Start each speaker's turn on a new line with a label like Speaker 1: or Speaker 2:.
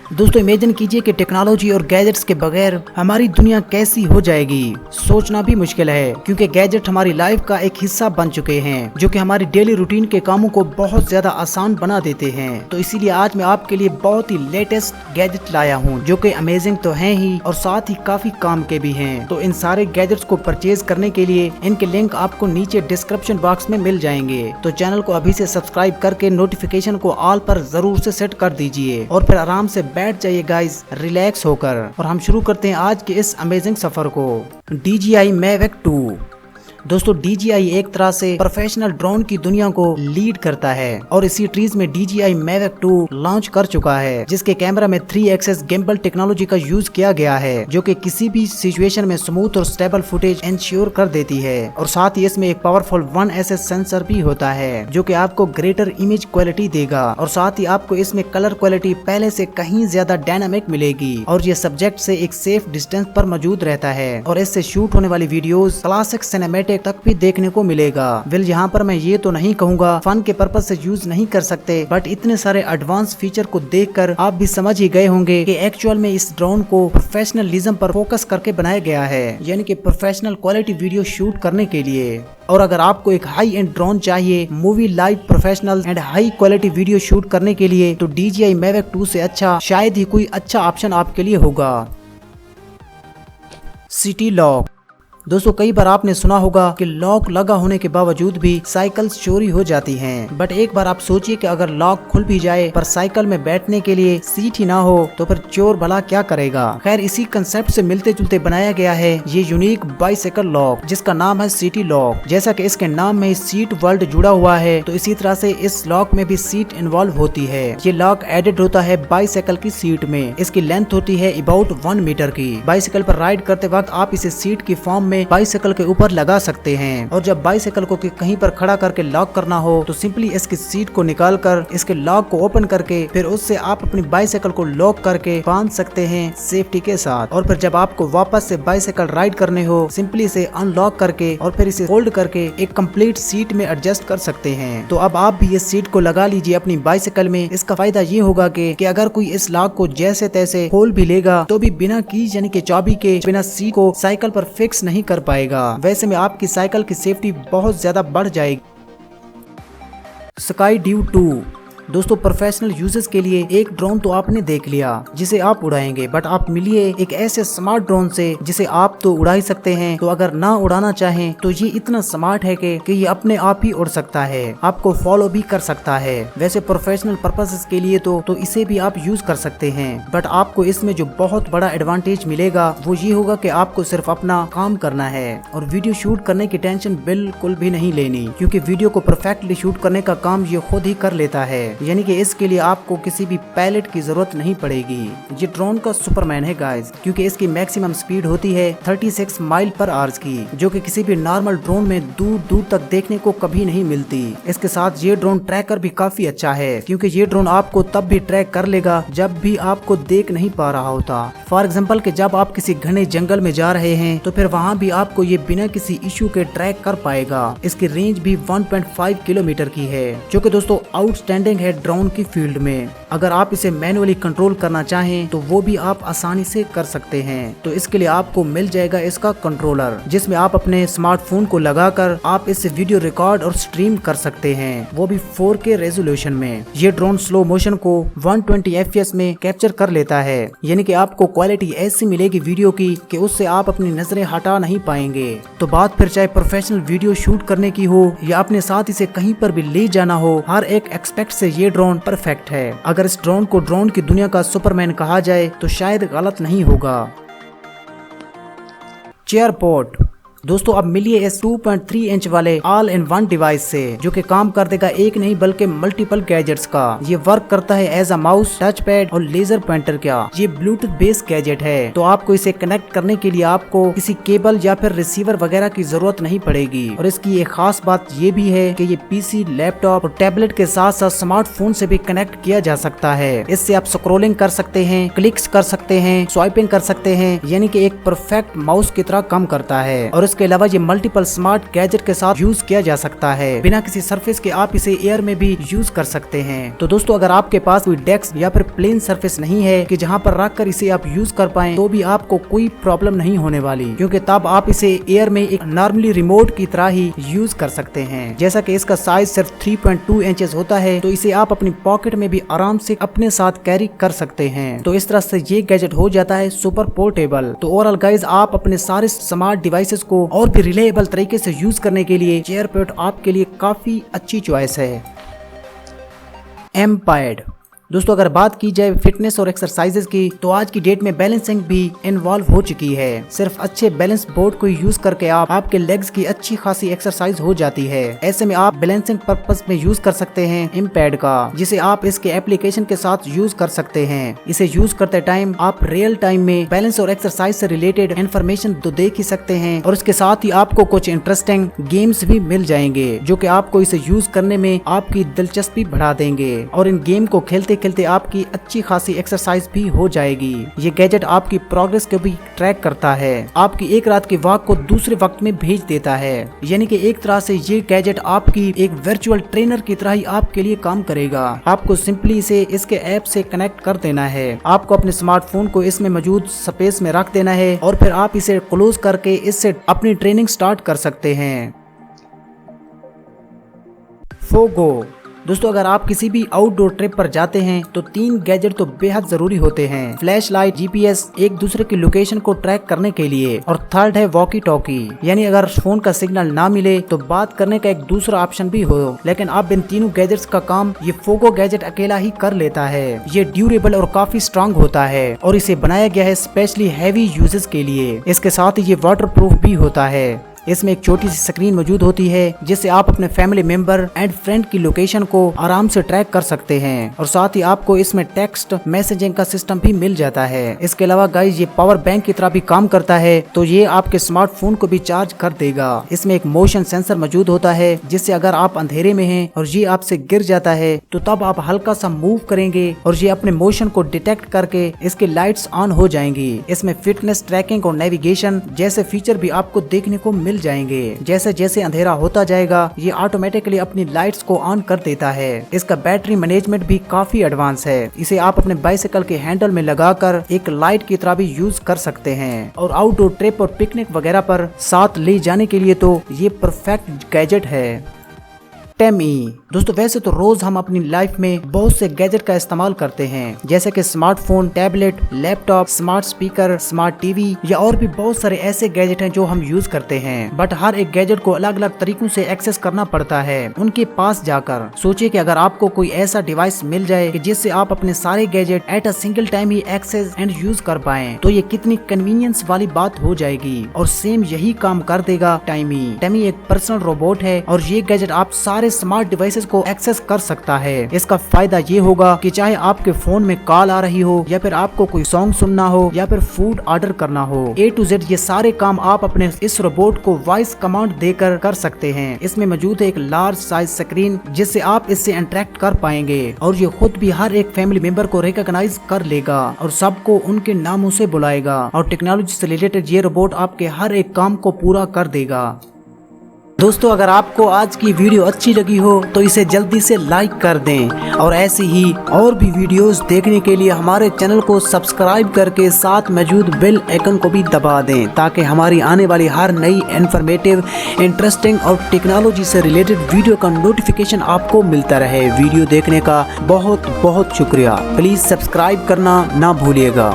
Speaker 1: दोस्तों इमेजिन कीजिए कि टेक्नोलॉजी और गैजेट्स के बगैर हमारी दुनिया कैसी हो जाएगी। सोचना भी मुश्किल है क्योंकि गैजेट हमारी लाइफ का एक हिस्सा बन चुके हैं जो कि हमारी डेली रूटीन के कामों को बहुत ज्यादा आसान बना देते हैं। तो इसीलिए आज मैं आपके लिए बहुत ही लेटेस्ट गैजेट लाया हूँ जो कि अमेजिंग तो हैं ही और साथ ही काफी काम के भी हैं। तो इन सारे गैजेट्स को परचेज करने के लिए इनके लिंक आपको नीचे डिस्क्रिप्शन बॉक्स में मिल जाएंगे। तो चैनल को अभी से सब्सक्राइब करके नोटिफिकेशन को ऑल पर जरूर से सेट कर दीजिए और फिर आराम से बैठ जाइए गाइस रिलैक्स होकर। और हम शुरू करते हैं आज के इस अमेजिंग सफर को। DJI Mavic 2। दोस्तों DJI एक तरह से प्रोफेशनल ड्रोन की दुनिया को लीड करता है और इसी ट्रीज में DJI Mavic 2 लॉन्च कर चुका है जिसके कैमरा में 3 एक्सेस गिम्बल टेक्नोलॉजी का यूज किया गया है जो कि किसी भी सिचुएशन में स्मूथ और स्टेबल फुटेज इंश्योर कर देती है। और साथ ही इसमें एक पावरफुल 1SS सेंसर भी होता है जो कि आपको ग्रेटर इमेज क्वालिटी देगा और साथ ही आपको इसमें कलर क्वालिटी पहले से कहीं ज्यादा डायनामिक मिलेगी और ये सब्जेक्ट से एक सेफ डिस्टेंस पर मौजूद रहता है और इससे शूट होने वाली वीडियोस क्लासिक सिनेमैटिक तक भी देखने को मिलेगा। वेल यहाँ पर मैं ये तो नहीं कहूँगा फन के पर्पज से यूज नहीं कर सकते, बट इतने सारे एडवांस फीचर को देखकर आप भी समझ ही गए होंगे कि एक्चुअल में इस ड्रोन को प्रोफेशनलिज्म पर फोकस करके बनाया गया है, यानी कि प्रोफेशनल क्वालिटी वीडियो शूट करने के लिए। और अगर आपको एक हाई एंड ड्रोन चाहिए movie live professional and high quality video shoot करने के लिए तो DJI Mavic 2 से अच्छा शायद ही कोई अच्छा ऑप्शन आपके लिए होगा। City lock. दोस्तों कई बार आपने सुना होगा कि लॉक लगा होने के बावजूद भी साइकिल्स चोरी हो जाती हैं, बट एक बार आप सोचिए कि अगर लॉक खुल भी जाए पर साइकिल में बैठने के लिए सीट ही ना हो तो फिर चोर भला क्या करेगा। खैर इसी कंसेप्ट से मिलते जुलते बनाया गया है ये यूनिक बाइसाइकिल लॉक जिसका नाम है सिटी लॉक। जैसा कि इसके नाम में सीट वर्ल्ड जुड़ा हुआ है तो इसी तरह से इस लॉक में भी सीट इन्वॉल्व होती है। ये लॉक एडेड होता है बाइसाइकिल की सीट में। इसकी लेंथ होती है अबाउट 1 मीटर की। बाइसाइकिल पर राइड करते वक्त आप इसे सीट की फॉर्म में बाइसाइकिल के ऊपर लगा सकते हैं और जब बाइसाइकिल को कहीं पर खड़ा करके लॉक करना हो तो सिंपली इसकी सीट को निकालकर इसके लॉक को ओपन करके फिर उससे आप अपनी बाइसाइकिल को लॉक करके बांध सकते हैं सेफ्टी के साथ। और फिर जब आपको वापस से बाइसाइकिल राइड करने हो सिंपली इसे अनलॉक करके और फिर इसे होल्ड करके एक कंप्लीट सीट में एडजस्ट कर सकते हैं। तो अब आप भी इस सीट को लगा लीजिए अपनी बाइसाइकिल में। इसका फायदा ये होगा कि अगर कोई इस लॉक को जैसे तैसे खोल भी लेगा तो भी बिना कीज यानी कि चाबी के बिना सीट को साइकिल पर फिक्स नहीं कर पाएगा। वैसे में आपकी साइकिल की सेफ्टी बहुत ज्यादा बढ़ जाएगी। Sky due 2। दोस्तों प्रोफेशनल यूजर्स के लिए एक ड्रोन तो आपने देख लिया जिसे आप उड़ाएंगे, बट आप मिलिए एक ऐसे स्मार्ट ड्रोन से जिसे आप तो उड़ा ही सकते हैं, तो अगर ना उड़ाना चाहें तो ये इतना स्मार्ट है कि ये अपने आप ही उड़ सकता है, आपको फॉलो भी कर सकता है। वैसे प्रोफेशनल पर्पसेस के लिए तो इसे भी आप यूज कर सकते हैं, बट आपको इसमें जो बहुत बड़ा एडवांटेज मिलेगा वो ये होगा कि आपको सिर्फ अपना काम करना है और वीडियो शूट करने की टेंशन बिल्कुल भी नहीं लेनी, क्योंकि वीडियो को परफेक्टली शूट करने का काम ये खुद ही कर लेता है, यानी कि इसके लिए आपको किसी भी पायलट की जरूरत नहीं पड़ेगी। ये ड्रोन का सुपरमैन है गाइस, क्योंकि इसकी मैक्सिमम स्पीड होती है 36 माइल पर आवर्स की, जो कि किसी भी नॉर्मल ड्रोन में दूर दूर तक देखने को कभी नहीं मिलती। इसके साथ ये ड्रोन ट्रैकर भी काफी अच्छा है, क्योंकि ये ड्रोन आपको तब भी ट्रैक कर लेगा जब भी आपको देख नहीं पा रहा होता। फॉर एग्जाम्पल कि जब आप किसी घने जंगल में जा रहे हैं तो फिर वहाँ भी आपको ये बिना किसी इश्यू के ट्रैक कर पाएगा। इसकी रेंज भी 1.5 किलोमीटर की है, जो कि दोस्तों आउटस्टैंडिंग है ड्रोन की फील्ड में। अगर आप इसे मैनुअली कंट्रोल करना चाहें तो वो भी आप आसानी से कर सकते हैं। तो इसके लिए आपको मिल जाएगा इसका कंट्रोलर, जिसमें आप अपने स्मार्टफोन को लगाकर आप इससे वीडियो रिकॉर्ड और स्ट्रीम कर सकते हैं, वो भी 4K रेजोल्यूशन में। ये ड्रोन स्लो मोशन को 120 FPS में कैप्चर कर लेता है, यानी कि आपको क्वालिटी ऐसी मिलेगी वीडियो की कि उससे आप अपनी नजरें हटा नहीं पाएंगे। तो बात फिर चाहे प्रोफेशनल वीडियो शूट करने की हो या अपने साथ इसे कहीं पर भी ले जाना हो, हर एक एक्सपेक्ट से ये ड्रोन परफेक्ट है। अगर इस ड्रोन को ड्रोन की दुनिया का सुपरमैन कहा जाए तो शायद गलत नहीं होगा। चेयरपॉट। दोस्तों अब मिलिए इस 2.3 इंच वाले ऑल इन वन डिवाइस से, जो कि काम कर देगा एक नहीं बल्कि मल्टीपल गैजेट्स का। ये वर्क करता है as a mouse, touchpad और लेजर पॉइंटर का। ये ब्लूटूथ बेस्ड गैजेट है, तो आपको इसे कनेक्ट करने के लिए आपको किसी केबल या फिर रिसीवर वगैरह की जरूरत नहीं पड़ेगी। और इसकी एक खास बात ये भी है कि ये पीसी, लैपटॉप और टैबलेट के साथ साथ स्मार्टफोन से भी कनेक्ट किया जा सकता है। इससे आप स्क्रोलिंग कर सकते हैं, क्लिक्स कर सकते हैं, स्वाइपिंग कर सकते हैं, यानी कि एक परफेक्ट माउस की तरह काम करता है। और उसके अलावा ये मल्टीपल स्मार्ट गैजेट के साथ यूज किया जा सकता है। बिना किसी सरफेस के आप इसे एयर में भी यूज कर सकते हैं। तो दोस्तों अगर आपके पास कोई डेस्क या फिर प्लेन सरफेस नहीं है कि जहाँ पर रख कर इसे आप यूज कर पाएं, तो भी आपको कोई प्रॉब्लम नहीं होने वाली, क्योंकि तब आप इसे एयर में एक नॉर्मली रिमोट की तरह ही यूज कर सकते हैं। जैसा कि इसका साइज सिर्फ 3.2 इंचेस होता है, तो इसे आप अपनी पॉकेट में भी आराम से अपने साथ कैरी कर सकते हैं। तो इस तरह से ये गैजेट हो जाता है सुपर पोर्टेबल। तो ओवरऑल गाइज आप अपने सारे स्मार्ट डिवाइसेस को और भी रिलायबल तरीके से यूज करने के लिए चेयरपैड आपके लिए काफी अच्छी चॉइस है। M pad. दोस्तों अगर बात की जाए फिटनेस और एक्सरसाइजेज की, तो आज की डेट में बैलेंसिंग भी इन्वॉल्व हो चुकी है। सिर्फ अच्छे बैलेंस बोर्ड को यूज करके आपके लेग्स की अच्छी खासी एक्सरसाइज हो जाती है। ऐसे में आप बैलेंसिंग पर्पस में यूज कर सकते हैं इम्पैड का, जिसे आप इसके एप्लीकेशन के साथ यूज कर सकते हैं। इसे यूज करते टाइम आप रियल टाइम में बैलेंस और एक्सरसाइज से रिलेटेड इन्फॉर्मेशन तो देख ही सकते हैं, और इसके साथ ही आपको कुछ इंटरेस्टिंग गेम्स भी मिल जाएंगे, जो कि आपको इसे यूज करने में आपकी दिलचस्पी बढ़ा देंगे। और इन गेम को खेलते खेलते आपकी अच्छी खासी एक्सरसाइज भी हो जाएगी। ये गैजेट आपकी प्रोग्रेस को भी ट्रैक करता है, आपकी एक रात की वॉक को दूसरे वक्त में भेज देता है। यानी कि एक तरह से ये गैजेट आपकी एक वर्चुअल ट्रेनर की तरह ही आपके लिए काम करेगा। आपको सिंपली इसे इसके ऐप से कनेक्ट कर देना है। आपको अपने स्मार्टफोन को इसमें मौजूद स्पेस में रख देना है, और फिर आप इसे क्लोज करके इससे अपनी ट्रेनिंग स्टार्ट कर सकते हैं। फोगो। दोस्तों अगर आप किसी भी आउटडोर ट्रिप पर जाते हैं, तो 3 गैजेट तो बेहद जरूरी होते हैं। फ्लैश लाइट, जीपीएस एक दूसरे की लोकेशन को ट्रैक करने के लिए, और थर्ड है वॉकी टॉकी, यानी अगर फोन का सिग्नल ना मिले तो बात करने का एक दूसरा ऑप्शन भी हो। लेकिन अब इन तीनों गैजेट्स का काम ये फोगो गैजेट अकेला ही कर लेता है। ये ड्यूरेबल और काफी स्ट्रांग होता है, और इसे बनाया गया है स्पेशली हैवी यूजेस के लिए। इसके साथ ही ये वाटर प्रूफ भी होता है। इसमें एक छोटी सी स्क्रीन मौजूद होती है, जिससे आप अपने फैमिली मेंबर एंड फ्रेंड की लोकेशन को आराम से ट्रैक कर सकते हैं। और साथ ही आपको इसमें टेक्स्ट मैसेजिंग का सिस्टम भी मिल जाता है। इसके अलावा गाइस ये पावर बैंक की तरह भी काम करता है, तो ये आपके स्मार्टफोन को भी चार्ज कर देगा। इसमें एक मोशन सेंसर मौजूद होता है, जिससे अगर आप अंधेरे में हैं और ये आपसे गिर जाता है, तो तब आप हल्का सा मूव करेंगे और ये अपने मोशन को डिटेक्ट करके इसके लाइट्स ऑन हो जाएंगी। इसमें फिटनेस ट्रैकिंग और नेविगेशन जैसे फीचर भी आपको देखने को मिल जाएंगे। जैसे जैसे अंधेरा होता जाएगा, ये ऑटोमेटिकली अपनी लाइट्स को ऑन कर देता है। इसका बैटरी मैनेजमेंट भी काफी एडवांस है। इसे आप अपने बाइसिकल के हैंडल में लगाकर एक लाइट की तरह भी यूज कर सकते हैं, और आउटडोर ट्रिप और पिकनिक वगैरह पर साथ ले जाने के लिए तो ये परफेक्ट गैजेट है। टेमी। दोस्तों वैसे तो रोज हम अपनी लाइफ में बहुत से गैजेट का इस्तेमाल करते हैं, जैसे कि smartphone, tablet, laptop, smart speaker, smart TV, या और भी बहुत सारे ऐसे गैजेट हैं जो हम यूज करते हैं। बट हर एक गैजेट को अलग अलग तरीकों से एक्सेस करना पड़ता है उनके पास जाकर। सोचिए कि अगर आपको कोई ऐसा डिवाइस मिल जाए कि जिससे आप अपने सारे gadget at a single time ही एक्सेस एंड यूज कर पाएं, तो ये कितनी कन्वीनियंस वाली बात हो जाएगी। और सेम यही काम कर देगा टेमी। टेमी एक पर्सनल रोबोट है, और ये गैजेट आप सारे स्मार्ट डिवाइसेस को एक्सेस कर सकता है। इसका फायदा ये होगा कि चाहे आपके फोन में कॉल आ रही हो, या फिर आपको कोई सॉन्ग सुनना हो, या फिर फूड ऑर्डर करना हो, A to Z ये सारे काम आप अपने इस रोबोट को वॉइस कमांड देकर कर सकते हैं। इसमें मौजूद है एक लार्ज साइज स्क्रीन, जिससे आप इससे इंटरेक्ट कर पाएंगे, और ये खुद भी हर एक फैमिली मेंबर को रिकॉग्नाइज कर लेगा और सबको उनके नामों से बुलाएगा। और टेक्नोलॉजी से रिलेटेड ये रोबोट आपके हर एक काम को पूरा कर देगा। दोस्तों अगर आपको आज की वीडियो अच्छी लगी हो, तो इसे जल्दी से लाइक कर दें, और ऐसी ही और भी वीडियोस देखने के लिए हमारे चैनल को सब्सक्राइब करके साथ मौजूद बेल आइकन को भी दबा दें, ताकि हमारी आने वाली हर नई इन्फॉर्मेटिव, इंटरेस्टिंग और टेक्नोलॉजी से रिलेटेड वीडियो का नोटिफिकेशन आपको मिलता रहे। वीडियो देखने का बहुत बहुत शुक्रिया। प्लीज सब्सक्राइब करना ना भूलिएगा।